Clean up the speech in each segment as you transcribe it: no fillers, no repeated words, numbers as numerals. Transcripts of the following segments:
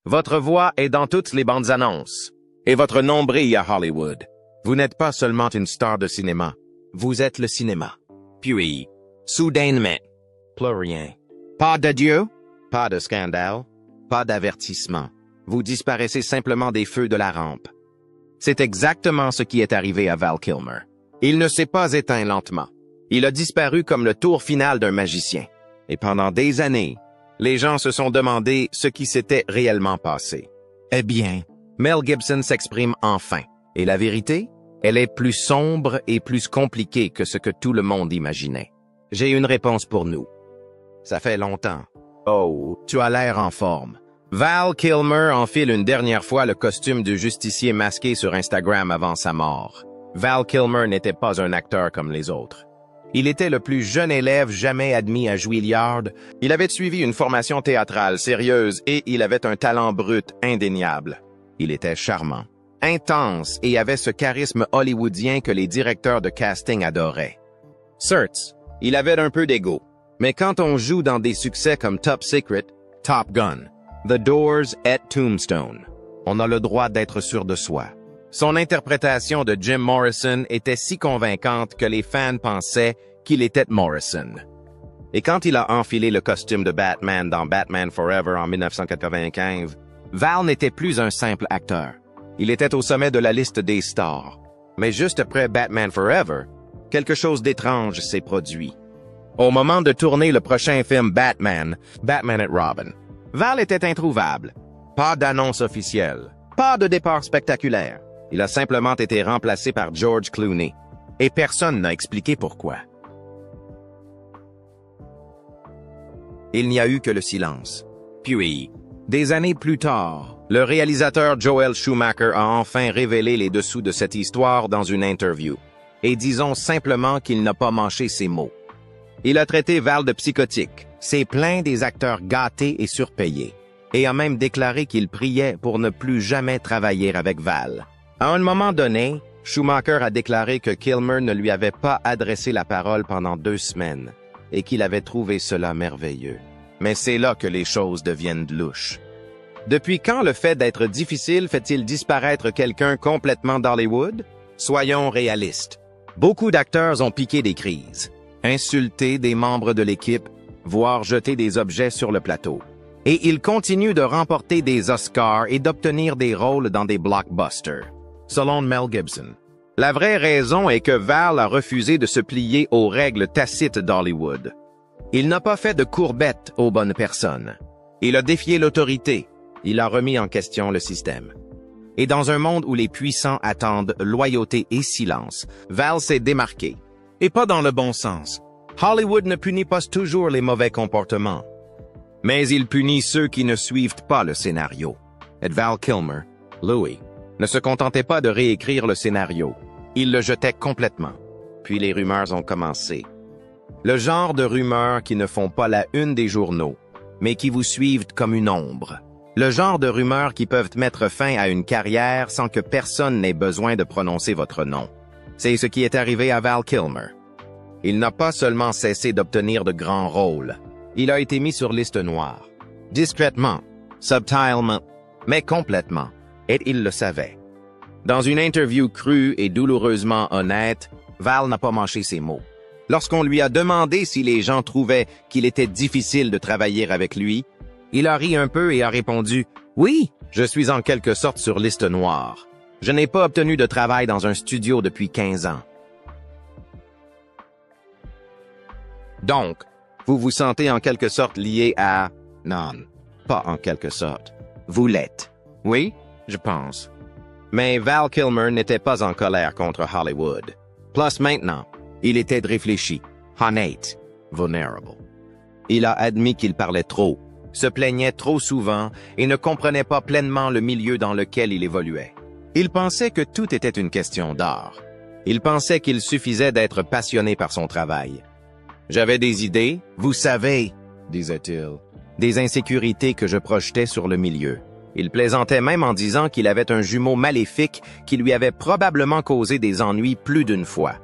Votre voix est dans toutes les bandes annonces. Et votre nom brille à Hollywood. Vous n'êtes pas seulement une star de cinéma. Vous êtes le cinéma. Puis, soudainement, plus rien. Pas d'adieu, pas de scandale, pas d'avertissement. Vous disparaissez simplement des feux de la rampe. C'est exactement ce qui est arrivé à Val Kilmer. Il ne s'est pas éteint lentement. Il a disparu comme le tour final d'un magicien. Et pendant des années, les gens se sont demandé ce qui s'était réellement passé. Eh bien, Mel Gibson s'exprime enfin. Et la vérité, elle est plus sombre et plus compliquée que ce que tout le monde imaginait. J'ai une réponse pour nous. Ça fait longtemps. Oh, tu as l'air en forme. Val Kilmer enfile une dernière fois le costume du justicier masqué sur Instagram avant sa mort. Val Kilmer n'était pas un acteur comme les autres. Il était le plus jeune élève jamais admis à Juilliard. Il avait suivi une formation théâtrale sérieuse et il avait un talent brut indéniable. Il était charmant, intense et avait ce charisme hollywoodien que les directeurs de casting adoraient. Certes, il avait un peu d'ego, mais quand on joue dans des succès comme Top Secret, Top Gun, The Doors et Tombstone, on a le droit d'être sûr de soi. Son interprétation de Jim Morrison était si convaincante que les fans pensaient qu'il était Morrison. Et quand il a enfilé le costume de Batman dans Batman Forever en 1995, Val n'était plus un simple acteur. Il était au sommet de la liste des stars. Mais juste après Batman Forever, quelque chose d'étrange s'est produit. Au moment de tourner le prochain film Batman, Batman et Robin, Val était introuvable. Pas d'annonce officielle. Pas de départ spectaculaire. Il a simplement été remplacé par George Clooney. Et personne n'a expliqué pourquoi. Il n'y a eu que le silence. Puis, des années plus tard, le réalisateur Joel Schumacher a enfin révélé les dessous de cette histoire dans une interview. Et disons simplement qu'il n'a pas mâché ses mots. Il a traité Val de psychotique, s'est plaint des acteurs gâtés et surpayés, et a même déclaré qu'il priait pour ne plus jamais travailler avec Val. À un moment donné, Schumacher a déclaré que Kilmer ne lui avait pas adressé la parole pendant 2 semaines et qu'il avait trouvé cela merveilleux. Mais c'est là que les choses deviennent louches. Depuis quand le fait d'être difficile fait-il disparaître quelqu'un complètement d'Hollywood? Soyons réalistes. Beaucoup d'acteurs ont piqué des crises, insulté des membres de l'équipe, voire jeté des objets sur le plateau. Et ils continuent de remporter des Oscars et d'obtenir des rôles dans des blockbusters. Selon Mel Gibson. La vraie raison est que Val a refusé de se plier aux règles tacites d'Hollywood. Il n'a pas fait de courbettes aux bonnes personnes. Il a défié l'autorité. Il a remis en question le système. Et dans un monde où les puissants attendent loyauté et silence, Val s'est démarqué. Et pas dans le bon sens. Hollywood ne punit pas toujours les mauvais comportements. Mais il punit ceux qui ne suivent pas le scénario. Et Val Kilmer, Louis, ne se contentait pas de réécrire le scénario. Il le jetait complètement. Puis les rumeurs ont commencé. Le genre de rumeurs qui ne font pas la une des journaux, mais qui vous suivent comme une ombre. Le genre de rumeurs qui peuvent mettre fin à une carrière sans que personne n'ait besoin de prononcer votre nom. C'est ce qui est arrivé à Val Kilmer. Il n'a pas seulement cessé d'obtenir de grands rôles. Il a été mis sur liste noire. Discrètement, subtilement, mais complètement. Et il le savait. Dans une interview crue et douloureusement honnête, Val n'a pas mâché ses mots. Lorsqu'on lui a demandé si les gens trouvaient qu'il était difficile de travailler avec lui, il a ri un peu et a répondu « Oui, je suis en quelque sorte sur liste noire. Je n'ai pas obtenu de travail dans un studio depuis 15 ans. » Donc, vous vous sentez en quelque sorte lié à... Non, pas en quelque sorte. Vous l'êtes. Oui, je pense. Mais Val Kilmer n'était pas en colère contre Hollywood. Plus maintenant, il était réfléchi, honnête, vulnerable. Il a admis qu'il parlait trop, se plaignait trop souvent et ne comprenait pas pleinement le milieu dans lequel il évoluait. Il pensait que tout était une question d'art. Il pensait qu'il suffisait d'être passionné par son travail. J'avais des idées, vous savez, disait-il, des insécurités que je projetais sur le milieu. Il plaisantait même en disant qu'il avait un jumeau maléfique qui lui avait probablement causé des ennuis plus d'une fois.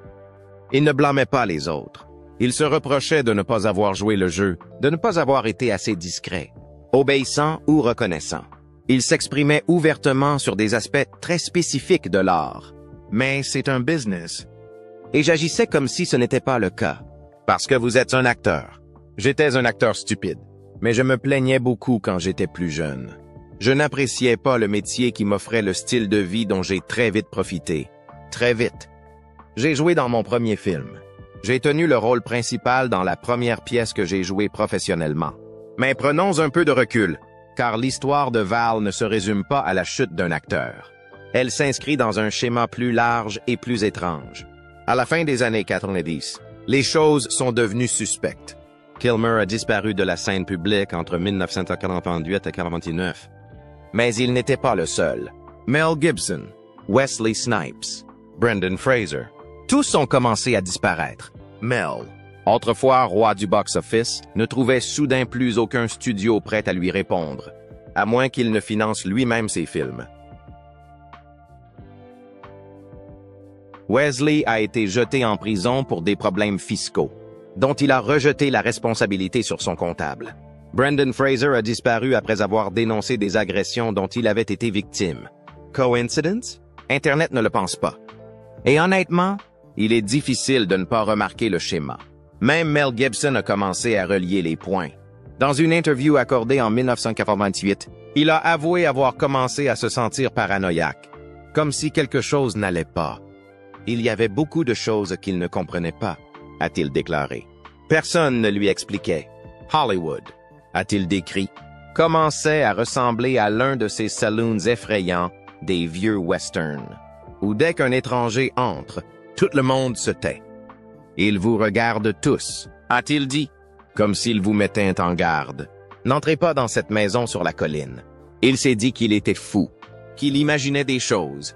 Il ne blâmait pas les autres. Il se reprochait de ne pas avoir joué le jeu, de ne pas avoir été assez discret, obéissant ou reconnaissant. Il s'exprimait ouvertement sur des aspects très spécifiques de l'art. Mais c'est un business. Et j'agissais comme si ce n'était pas le cas. Parce que vous êtes un acteur. J'étais un acteur stupide. Mais je me plaignais beaucoup quand j'étais plus jeune. Je n'appréciais pas le métier qui m'offrait le style de vie dont j'ai très vite profité. Très vite. J'ai joué dans mon premier film. J'ai tenu le rôle principal dans la première pièce que j'ai jouée professionnellement. Mais prenons un peu de recul, car l'histoire de Val ne se résume pas à la chute d'un acteur. Elle s'inscrit dans un schéma plus large et plus étrange. À la fin des années 90, les choses sont devenues suspectes. Kilmer a disparu de la scène publique entre 1948 et 1949. Mais il n'était pas le seul. Mel Gibson, Wesley Snipes, Brendan Fraser, tous ont commencé à disparaître. Mel, autrefois roi du box-office, ne trouvait soudain plus aucun studio prêt à lui répondre, à moins qu'il ne finance lui-même ses films. Wesley a été jeté en prison pour des problèmes fiscaux, dont il a rejeté la responsabilité sur son comptable. Brendan Fraser a disparu après avoir dénoncé des agressions dont il avait été victime. Coincidence? Internet ne le pense pas. Et honnêtement, il est difficile de ne pas remarquer le schéma. Même Mel Gibson a commencé à relier les points. Dans une interview accordée en 1988, il a avoué avoir commencé à se sentir paranoïaque, comme si quelque chose n'allait pas. Il y avait beaucoup de choses qu'il ne comprenait pas, a-t-il déclaré. Personne ne lui expliquait. Hollywood, a-t-il décrit, commençait à ressembler à l'un de ces saloons effrayants des vieux westerns, où dès qu'un étranger entre, tout le monde se tait. Il vous regarde tous, a-t-il dit, comme s'il vous mettait en garde. N'entrez pas dans cette maison sur la colline. Il s'est dit qu'il était fou, qu'il imaginait des choses.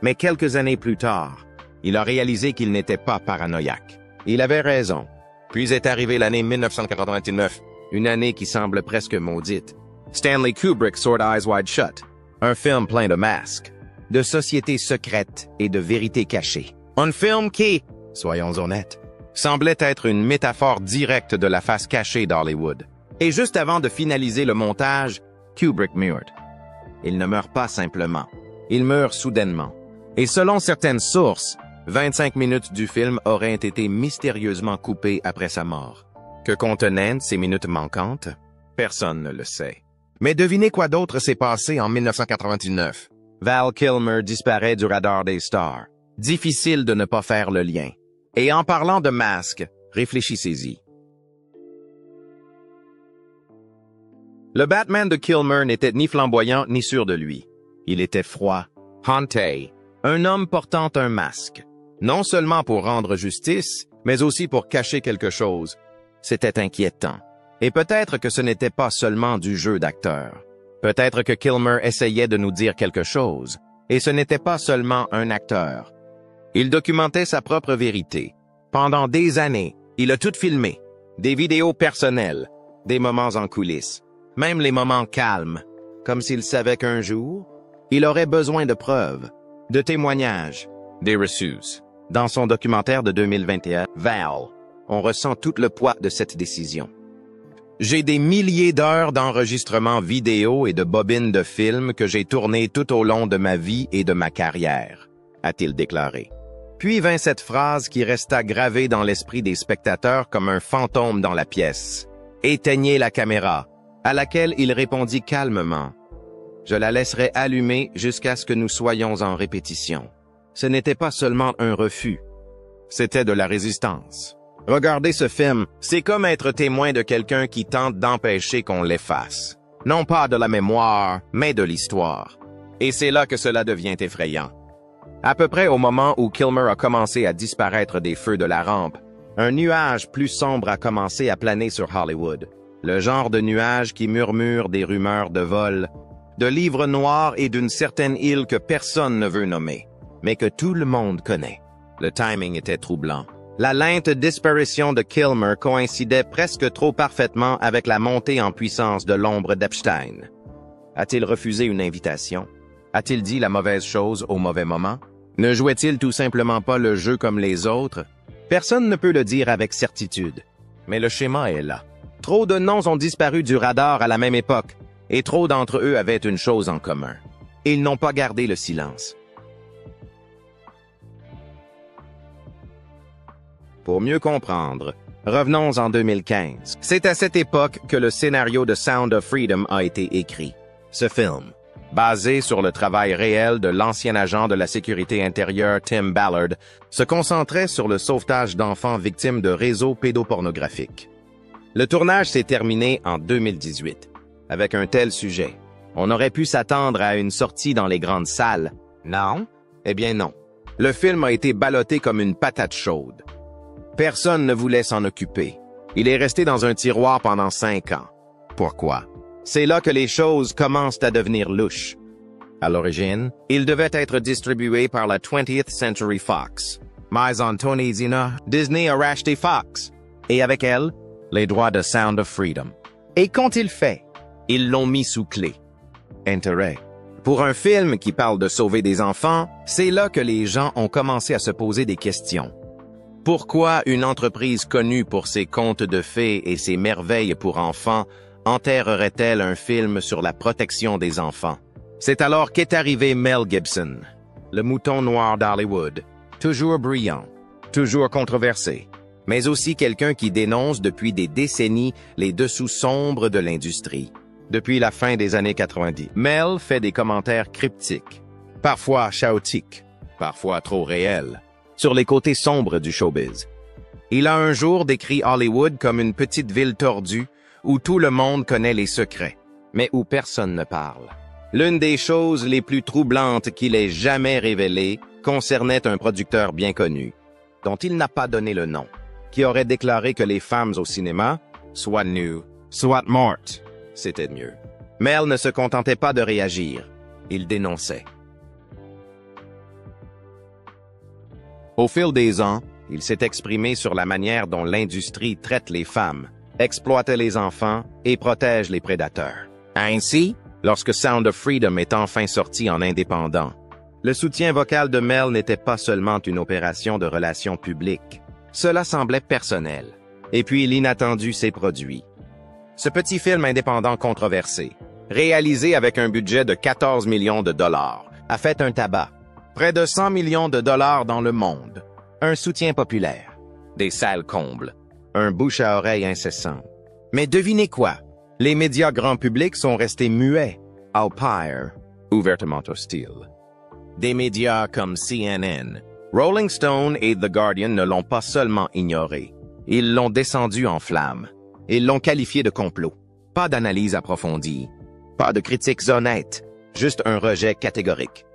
Mais quelques années plus tard, il a réalisé qu'il n'était pas paranoïaque. Il avait raison. Puis est arrivée l'année 1999, une année qui semble presque maudite. Stanley Kubrick sort Eyes Wide Shut, un film plein de masques, de sociétés secrètes et de vérités cachées. Un film qui, soyons honnêtes, semblait être une métaphore directe de la face cachée d'Hollywood. Et juste avant de finaliser le montage, Kubrick meurt. Il ne meurt pas simplement. Il meurt soudainement. Et selon certaines sources, 25 minutes du film auraient été mystérieusement coupées après sa mort. Que contenaient ces minutes manquantes? Personne ne le sait. Mais devinez quoi d'autre s'est passé en 1999. Val Kilmer disparaît du radar des stars. Difficile de ne pas faire le lien. Et en parlant de masques, réfléchissez-y. Le Batman de Kilmer n'était ni flamboyant ni sûr de lui. Il était froid, hanté, un homme portant un masque. Non seulement pour rendre justice, mais aussi pour cacher quelque chose. C'était inquiétant. Et peut-être que ce n'était pas seulement du jeu d'acteur. Peut-être que Kilmer essayait de nous dire quelque chose. Et ce n'était pas seulement un acteur. Il documentait sa propre vérité. Pendant des années, il a tout filmé. Des vidéos personnelles, des moments en coulisses, même les moments calmes, comme s'il savait qu'un jour, il aurait besoin de preuves, de témoignages, des reçus. Dans son documentaire de 2021, Val, on ressent tout le poids de cette décision. J'ai des milliers d'heures d'enregistrements vidéo et de bobines de films que j'ai tournées tout au long de ma vie et de ma carrière, a-t-il déclaré. Puis vint cette phrase qui resta gravée dans l'esprit des spectateurs comme un fantôme dans la pièce. « Éteignez la caméra », à laquelle il répondit calmement. « Je la laisserai allumée jusqu'à ce que nous soyons en répétition. » Ce n'était pas seulement un refus, c'était de la résistance. Regardez ce film, c'est comme être témoin de quelqu'un qui tente d'empêcher qu'on l'efface. Non pas de la mémoire, mais de l'histoire. Et c'est là que cela devient effrayant. À peu près au moment où Kilmer a commencé à disparaître des feux de la rampe, un nuage plus sombre a commencé à planer sur Hollywood. Le genre de nuage qui murmure des rumeurs de vol, de livres noirs et d'une certaine île que personne ne veut nommer, mais que tout le monde connaît. Le timing était troublant. La lente disparition de Kilmer coïncidait presque trop parfaitement avec la montée en puissance de l'ombre d'Epstein. A-t-il refusé une invitation? A-t-il dit la mauvaise chose au mauvais moment? Ne jouait-il tout simplement pas le jeu comme les autres? Personne ne peut le dire avec certitude. Mais le schéma est là. Trop de noms ont disparu du radar à la même époque. Et trop d'entre eux avaient une chose en commun. Ils n'ont pas gardé le silence. Pour mieux comprendre, revenons en 2015. C'est à cette époque que le scénario de Sound of Freedom a été écrit. Ce film, basé sur le travail réel de l'ancien agent de la sécurité intérieure Tim Ballard, se concentrait sur le sauvetage d'enfants victimes de réseaux pédopornographiques. Le tournage s'est terminé en 2018. Avec un tel sujet, on aurait pu s'attendre à une sortie dans les grandes salles. Non? Eh bien non. Le film a été ballotté comme une patate chaude. Personne ne voulait s'en occuper. Il est resté dans un tiroir pendant 5 ans. Pourquoi? C'est là que les choses commencent à devenir louches. À l'origine, il devait être distribué par la 20th Century Fox. Mais en Tonésina, Disney a racheté Fox. Et avec elle, les droits de Sound of Freedom. Et qu'ont-ils fait? Ils l'ont mis sous clé. Intérêt. Pour un film qui parle de sauver des enfants, c'est là que les gens ont commencé à se poser des questions. Pourquoi une entreprise connue pour ses contes de fées et ses merveilles pour enfants enterrerait-elle un film sur la protection des enfants? C'est alors qu'est arrivé Mel Gibson, le mouton noir d'Hollywood, toujours brillant, toujours controversé, mais aussi quelqu'un qui dénonce depuis des décennies les dessous sombres de l'industrie. Depuis la fin des années 90, Mel fait des commentaires cryptiques, parfois chaotiques, parfois trop réels, sur les côtés sombres du showbiz. Il a un jour décrit Hollywood comme une petite ville tordue où tout le monde connaît les secrets, mais où personne ne parle. L'une des choses les plus troublantes qu'il ait jamais révélées concernait un producteur bien connu, dont il n'a pas donné le nom, qui aurait déclaré que les femmes au cinéma, soit nues, soit mortes, c'était mieux. Mel ne se contentait pas de réagir, il dénonçait. Au fil des ans, il s'est exprimé sur la manière dont l'industrie traite les femmes, exploite les enfants et protège les prédateurs. Ainsi, lorsque Sound of Freedom est enfin sorti en indépendant, le soutien vocal de Mel n'était pas seulement une opération de relations publiques. Cela semblait personnel. Et puis l'inattendu s'est produit. Ce petit film indépendant controversé, réalisé avec un budget de 14 millions de dollars, a fait un tabac. Près de 100 millions de dollars dans le monde. Un soutien populaire. Des salles combles. Un bouche à oreille incessant. Mais devinez quoi? Les médias grand public sont restés muets. Alpire, ouvertement hostile. Des médias comme CNN, Rolling Stone et The Guardian ne l'ont pas seulement ignoré. Ils l'ont descendu en flammes. Ils l'ont qualifié de complot. Pas d'analyse approfondie. Pas de critiques honnêtes. Juste un rejet catégorique.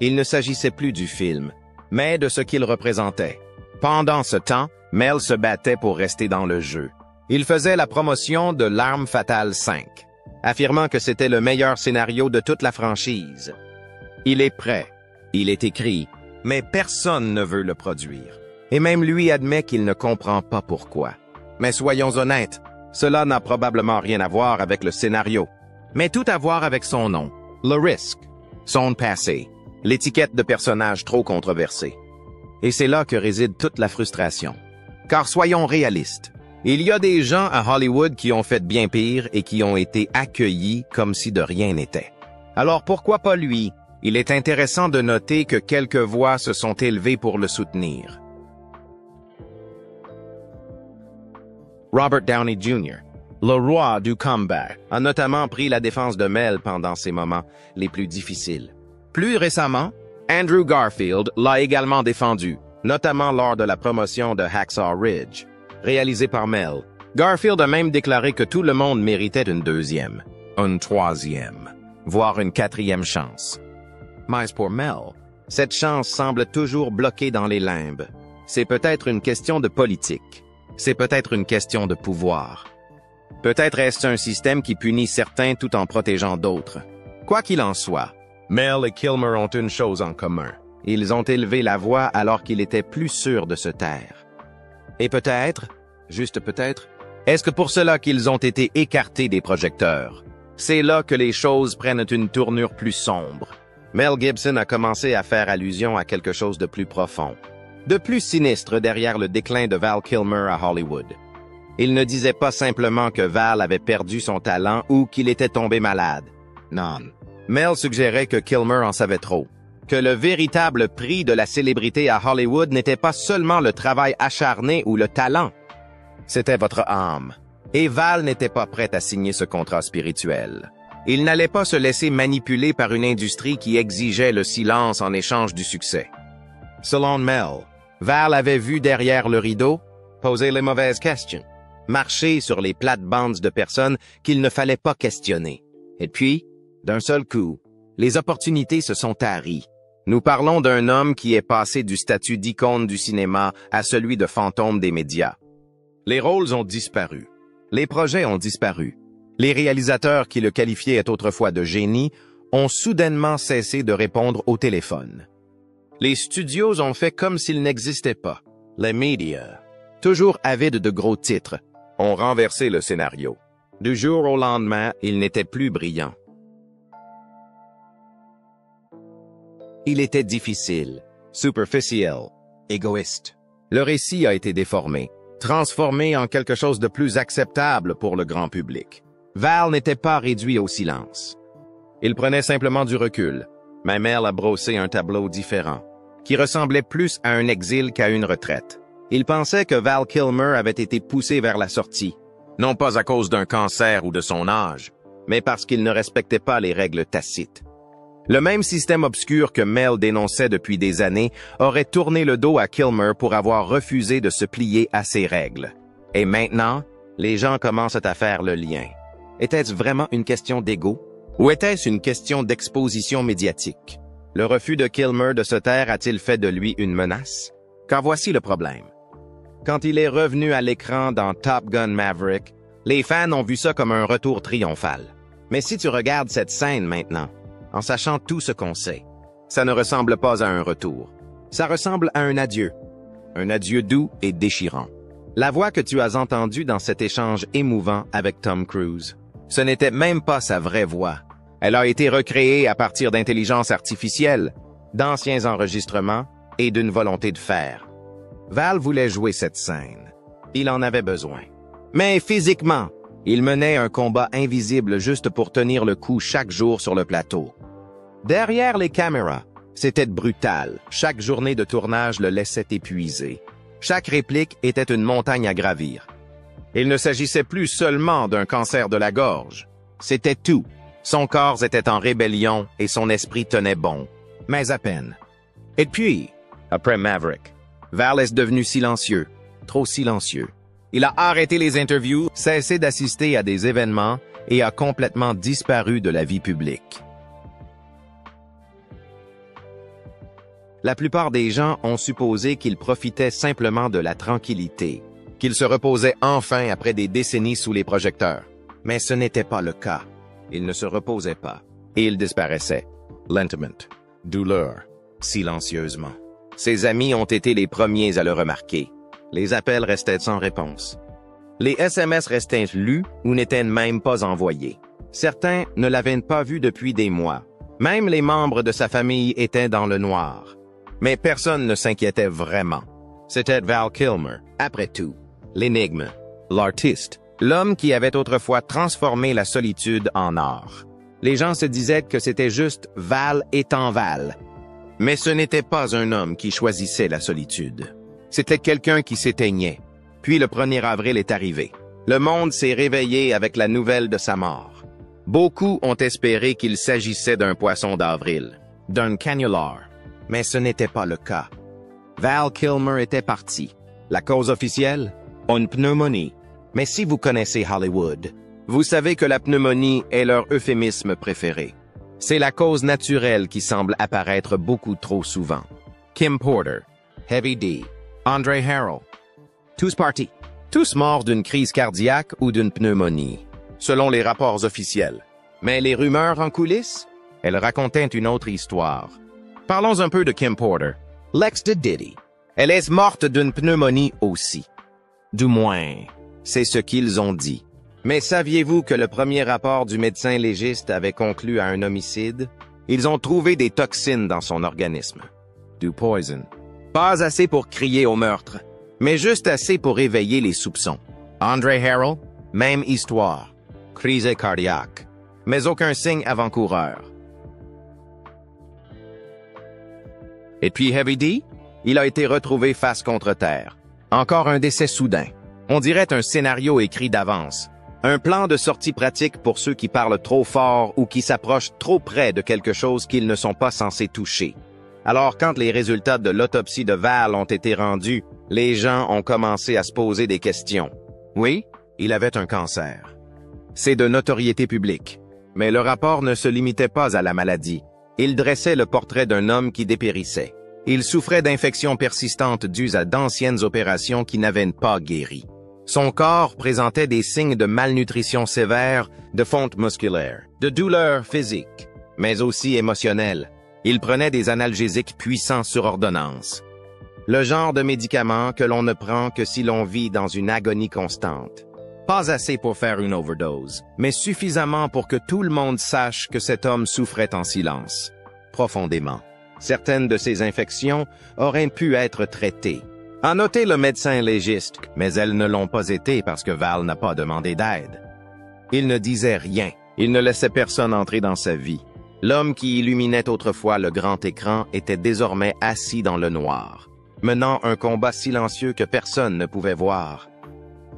Il ne s'agissait plus du film, mais de ce qu'il représentait. Pendant ce temps, Mel se battait pour rester dans le jeu. Il faisait la promotion de L'Arme Fatale 5, affirmant que c'était le meilleur scénario de toute la franchise. Il est prêt, il est écrit, mais personne ne veut le produire. Et même lui admet qu'il ne comprend pas pourquoi. Mais soyons honnêtes, cela n'a probablement rien à voir avec le scénario, mais tout à voir avec son nom, le risque, son passé. L'étiquette de personnage trop controversé. Et c'est là que réside toute la frustration. Car soyons réalistes, il y a des gens à Hollywood qui ont fait bien pire et qui ont été accueillis comme si de rien n'était. Alors pourquoi pas lui? Il est intéressant de noter que quelques voix se sont élevées pour le soutenir. Robert Downey Jr., le roi du comeback, a notamment pris la défense de Mel pendant ces moments les plus difficiles. Plus récemment, Andrew Garfield l'a également défendu, notamment lors de la promotion de Hacksaw Ridge, réalisé par Mel. Garfield a même déclaré que tout le monde méritait une deuxième, une troisième, voire une quatrième chance. Mais pour Mel, cette chance semble toujours bloquée dans les limbes. C'est peut-être une question de politique. C'est peut-être une question de pouvoir. Peut-être est-ce un système qui punit certains tout en protégeant d'autres. Quoi qu'il en soit, Mel et Kilmer ont une chose en commun. Ils ont élevé la voix alors qu'il était plus sûr de se taire. Et peut-être, juste peut-être, est-ce que pour cela qu'ils ont été écartés des projecteurs? C'est là que les choses prennent une tournure plus sombre. Mel Gibson a commencé à faire allusion à quelque chose de plus profond, de plus sinistre derrière le déclin de Val Kilmer à Hollywood. Il ne disait pas simplement que Val avait perdu son talent ou qu'il était tombé malade. Non. Mel suggérait que Kilmer en savait trop. Que le véritable prix de la célébrité à Hollywood n'était pas seulement le travail acharné ou le talent. C'était votre âme. Et Val n'était pas prêt à signer ce contrat spirituel. Il n'allait pas se laisser manipuler par une industrie qui exigeait le silence en échange du succès. Selon Mel, Val avait vu derrière le rideau, poser les mauvaises questions, marcher sur les plates-bandes de personnes qu'il ne fallait pas questionner. Et puis, d'un seul coup, les opportunités se sont taries. Nous parlons d'un homme qui est passé du statut d'icône du cinéma à celui de fantôme des médias. Les rôles ont disparu. Les projets ont disparu. Les réalisateurs qui le qualifiaient autrefois de génie ont soudainement cessé de répondre au téléphone. Les studios ont fait comme s'ils n'existaient pas. Les médias, toujours avides de gros titres, ont renversé le scénario. Du jour au lendemain, il n'était plus brillant. Il était difficile, superficiel, égoïste. Le récit a été déformé, transformé en quelque chose de plus acceptable pour le grand public. Val n'était pas réduit au silence. Il prenait simplement du recul. Ma mère a brossé un tableau différent, qui ressemblait plus à un exil qu'à une retraite. Il pensait que Val Kilmer avait été poussé vers la sortie, non pas à cause d'un cancer ou de son âge, mais parce qu'il ne respectait pas les règles tacites. Le même système obscur que Mel dénonçait depuis des années aurait tourné le dos à Kilmer pour avoir refusé de se plier à ces règles. Et maintenant, les gens commencent à faire le lien. Était-ce vraiment une question d'ego? Ou était-ce une question d'exposition médiatique? Le refus de Kilmer de se taire a-t-il fait de lui une menace? Car voici le problème. Quand il est revenu à l'écran dans Top Gun Maverick, les fans ont vu ça comme un retour triomphal. Mais si tu regardes cette scène maintenant, en sachant tout ce qu'on sait, ça ne ressemble pas à un retour. Ça ressemble à un adieu doux et déchirant. La voix que tu as entendue dans cet échange émouvant avec Tom Cruise, ce n'était même pas sa vraie voix. Elle a été recréée à partir d'intelligence artificielle, d'anciens enregistrements et d'une volonté de faire. Val voulait jouer cette scène. Il en avait besoin. Mais physiquement, il menait un combat invisible juste pour tenir le coup chaque jour sur le plateau. Derrière les caméras, c'était brutal. Chaque journée de tournage le laissait épuisé. Chaque réplique était une montagne à gravir. Il ne s'agissait plus seulement d'un cancer de la gorge. C'était tout. Son corps était en rébellion et son esprit tenait bon. Mais à peine. Et puis, après Maverick, Val est devenu silencieux. Trop silencieux. Il a arrêté les interviews, cessé d'assister à des événements et a complètement disparu de la vie publique. La plupart des gens ont supposé qu'il profitait simplement de la tranquillité, qu'il se reposait enfin après des décennies sous les projecteurs. Mais ce n'était pas le cas. Il ne se reposait pas. Et il disparaissait. Lentement. Douleur. Silencieusement. Ses amis ont été les premiers à le remarquer. Les appels restaient sans réponse. Les SMS restaient lus ou n'étaient même pas envoyés. Certains ne l'avaient pas vu depuis des mois. Même les membres de sa famille étaient dans le noir. Mais personne ne s'inquiétait vraiment. C'était Val Kilmer, après tout. L'énigme, l'artiste, l'homme qui avait autrefois transformé la solitude en art. Les gens se disaient que c'était juste Val étant Val. Mais ce n'était pas un homme qui choisissait la solitude. C'était quelqu'un qui s'éteignait. Puis le 1er avril est arrivé. Le monde s'est réveillé avec la nouvelle de sa mort. Beaucoup ont espéré qu'il s'agissait d'un poisson d'avril, d'un canular. Mais ce n'était pas le cas. Val Kilmer était parti. La cause officielle? Une pneumonie. Mais si vous connaissez Hollywood, vous savez que la pneumonie est leur euphémisme préféré. C'est la cause naturelle qui semble apparaître beaucoup trop souvent. Kim Porter, Heavy D, Andre Harrell. Tous partis. Tous morts d'une crise cardiaque ou d'une pneumonie, selon les rapports officiels. Mais les rumeurs en coulisses? Elles racontaient une autre histoire. Parlons un peu de Kim Porter, l'ex de Diddy. Elle est morte d'une pneumonie aussi. Du moins, c'est ce qu'ils ont dit. Mais saviez-vous que le premier rapport du médecin légiste avait conclu à un homicide? Ils ont trouvé des toxines dans son organisme. Du poison. Pas assez pour crier au meurtre, mais juste assez pour éveiller les soupçons. Andre Harrell, même histoire. Crise cardiaque. Mais aucun signe avant-coureur. Et puis Heavy D? Il a été retrouvé face contre terre. Encore un décès soudain. On dirait un scénario écrit d'avance. Un plan de sortie pratique pour ceux qui parlent trop fort ou qui s'approchent trop près de quelque chose qu'ils ne sont pas censés toucher. Alors quand les résultats de l'autopsie de Val ont été rendus, les gens ont commencé à se poser des questions. Oui, il avait un cancer. C'est de notoriété publique. Mais le rapport ne se limitait pas à la maladie. Il dressait le portrait d'un homme qui dépérissait. Il souffrait d'infections persistantes dues à d'anciennes opérations qui n'avaient pas guéri. Son corps présentait des signes de malnutrition sévère, de fonte musculaire, de douleurs physiques, mais aussi émotionnelles. Il prenait des analgésiques puissants sur ordonnance. Le genre de médicament que l'on ne prend que si l'on vit dans une agonie constante. Pas assez pour faire une overdose, mais suffisamment pour que tout le monde sache que cet homme souffrait en silence, profondément. Certaines de ces infections auraient pu être traitées. A noté le médecin légiste, mais elles ne l'ont pas été parce que Val n'a pas demandé d'aide. Il ne disait rien. Il ne laissait personne entrer dans sa vie. L'homme qui illuminait autrefois le grand écran était désormais assis dans le noir, menant un combat silencieux que personne ne pouvait voir.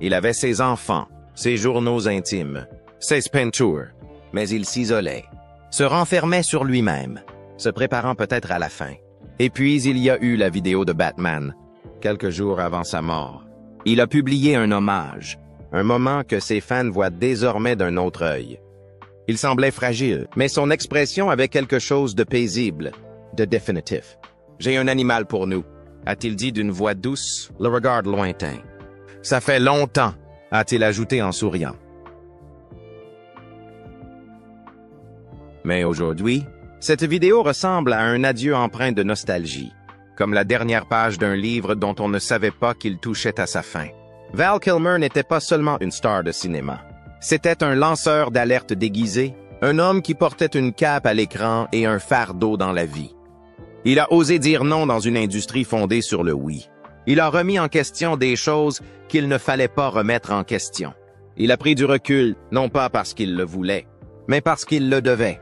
Il avait ses enfants, ses journaux intimes, ses peintures, mais il s'isolait, se renfermait sur lui-même, se préparant peut-être à la fin. Et puis il y a eu la vidéo de Batman, quelques jours avant sa mort. Il a publié un hommage, un moment que ses fans voient désormais d'un autre œil. Il semblait fragile, mais son expression avait quelque chose de paisible, de définitif. « J'ai un animal pour nous », a-t-il dit d'une voix douce, le regard lointain. « Ça fait longtemps », a-t-il ajouté en souriant. Mais aujourd'hui, cette vidéo ressemble à un adieu empreint de nostalgie, comme la dernière page d'un livre dont on ne savait pas qu'il touchait à sa fin. Val Kilmer n'était pas seulement une star de cinéma. C'était un lanceur d'alerte déguisé, un homme qui portait une cape à l'écran et un fardeau dans la vie. Il a osé dire non dans une industrie fondée sur le oui. Il a remis en question des choses qu'il ne fallait pas remettre en question. Il a pris du recul, non pas parce qu'il le voulait, mais parce qu'il le devait.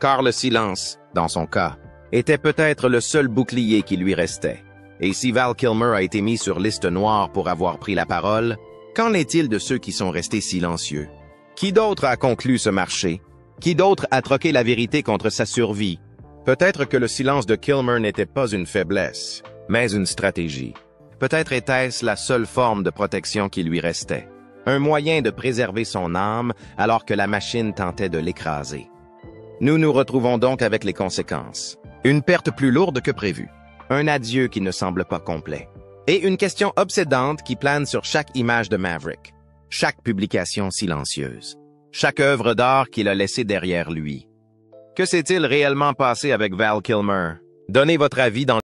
Car le silence, dans son cas, était peut-être le seul bouclier qui lui restait. Et si Val Kilmer a été mis sur liste noire pour avoir pris la parole, qu'en est-il de ceux qui sont restés silencieux? Qui d'autre a conclu ce marché? Qui d'autre a troqué la vérité contre sa survie? Peut-être que le silence de Kilmer n'était pas une faiblesse, mais une stratégie. Peut-être était-ce la seule forme de protection qui lui restait. Un moyen de préserver son âme alors que la machine tentait de l'écraser. Nous nous retrouvons donc avec les conséquences. Une perte plus lourde que prévu. Un adieu qui ne semble pas complet. Et une question obsédante qui plane sur chaque image de Maverick. Chaque publication silencieuse. Chaque œuvre d'art qu'il a laissée derrière lui. Que s'est-il réellement passé avec Val Kilmer? Donnez votre avis dans